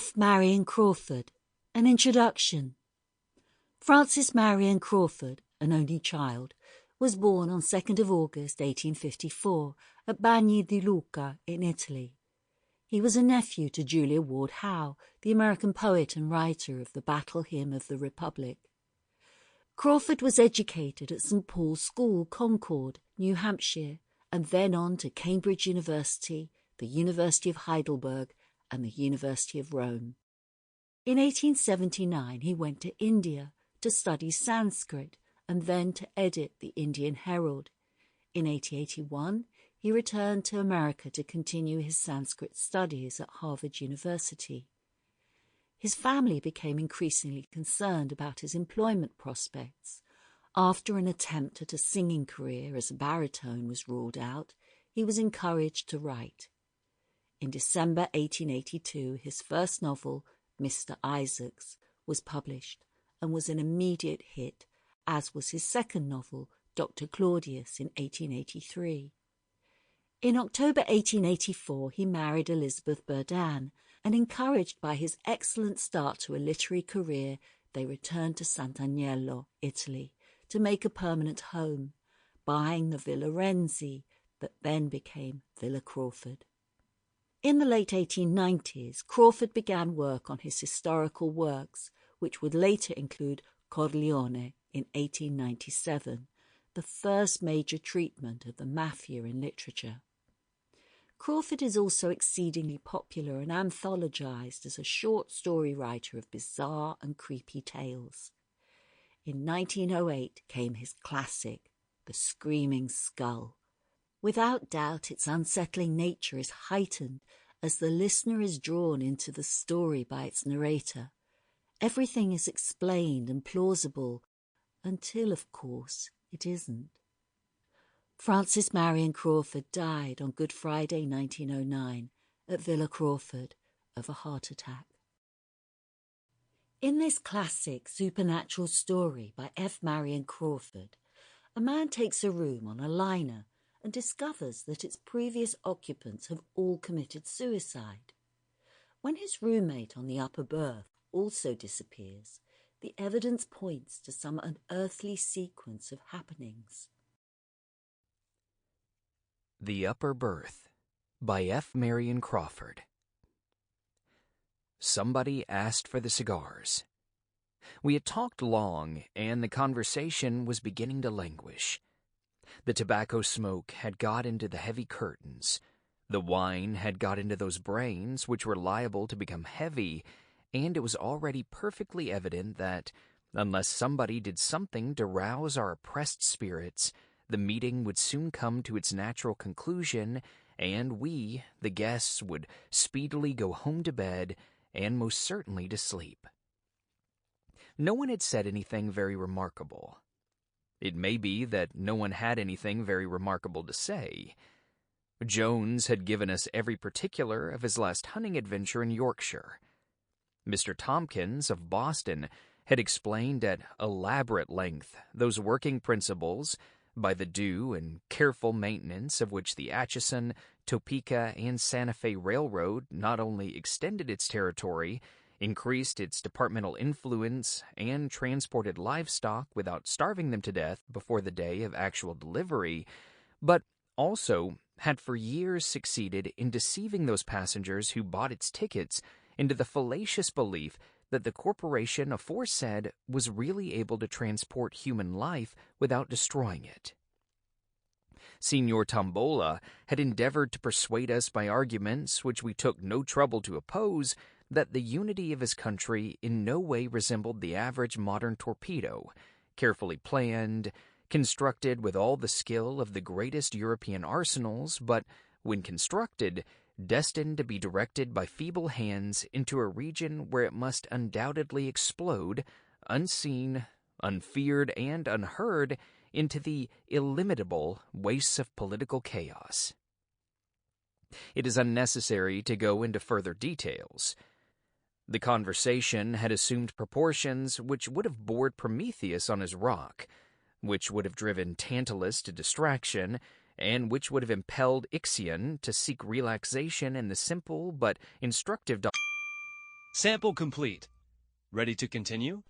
F Marion Crawford, an introduction. Frances Marion Crawford, an only child, was born on 2nd of August 1854 at Bagni di Lucca in Italy. He was a nephew to Julia Ward Howe, the American poet and writer of the Battle Hymn of the Republic. Crawford was educated at St Paul's School, Concord, New Hampshire, and then on to Cambridge University, the University of Heidelberg, and the University of Rome. In 1879 he went to India to study Sanskrit and then to edit the Indian Herald. In 1881 he returned to America to continue his Sanskrit studies at Harvard University. His family became increasingly concerned about his employment prospects. After an attempt at a singing career as a baritone was ruled out, he was encouraged to write. In December 1882, his first novel, Mr. Isaacs, was published and was an immediate hit, as was his second novel, Dr Claudius, in 1883. In October 1884, he married Elizabeth Berdan, and encouraged by his excellent start to a literary career, they returned to Sant Agnello, Italy, to make a permanent home, buying the Villa Renzi that then became Villa Crawford. In the late 1890s, Crawford began work on his historical works, which would later include Corleone in 1897, the first major treatment of the Mafia in literature. Crawford is also exceedingly popular and anthologized as a short story writer of bizarre and creepy tales. In 1908 came his classic, The Screaming Skull. Without doubt, its unsettling nature is heightened as the listener is drawn into the story by its narrator. Everything is explained and plausible, until, of course, it isn't. Frances Marion Crawford died on Good Friday 1909 at Villa Crawford of a heart attack. In this classic supernatural story by F Marion Crawford, a man takes a room on a liner and discovers that its previous occupants have all committed suicide. When his roommate on the upper berth also disappears, the evidence points to some unearthly sequence of happenings. The Upper Berth by F Marion Crawford. Somebody asked for the cigars. We had talked long, and the conversation was beginning to languish. The tobacco smoke had got into the heavy curtains. The wine had got into those brains which were liable to become heavy, and it was already perfectly evident that, unless somebody did something to rouse our oppressed spirits, the meeting would soon come to its natural conclusion, and we, the guests, would speedily go home to bed, and most certainly to sleep. No one had said anything very remarkable. It may be that no one had anything very remarkable to say. Jones had given us every particular of his last hunting adventure in Yorkshire. Mr. Tompkins of Boston had explained at elaborate length those working principles by the due and careful maintenance of which the Atchison, Topeka, and Santa Fe Railroad not only extended its territory, increased its departmental influence, and transported livestock without starving them to death before the day of actual delivery, but also had for years succeeded in deceiving those passengers who bought its tickets into the fallacious belief that the corporation aforesaid was really able to transport human life without destroying it. Signor Tombola had endeavored to persuade us by arguments which we took no trouble to oppose that the unity of his country in no way resembled the average modern torpedo, carefully planned, constructed with all the skill of the greatest European arsenals, but, when constructed, destined to be directed by feeble hands into a region where it must undoubtedly explode, unseen, unfeared, and unheard, into the illimitable wastes of political chaos. It is unnecessary to go into further details. The conversation had assumed proportions which would have bored Prometheus on his rock, which would have driven Tantalus to distraction, and which would have impelled Ixion to seek relaxation in the simple but instructive Sample complete. Ready to continue?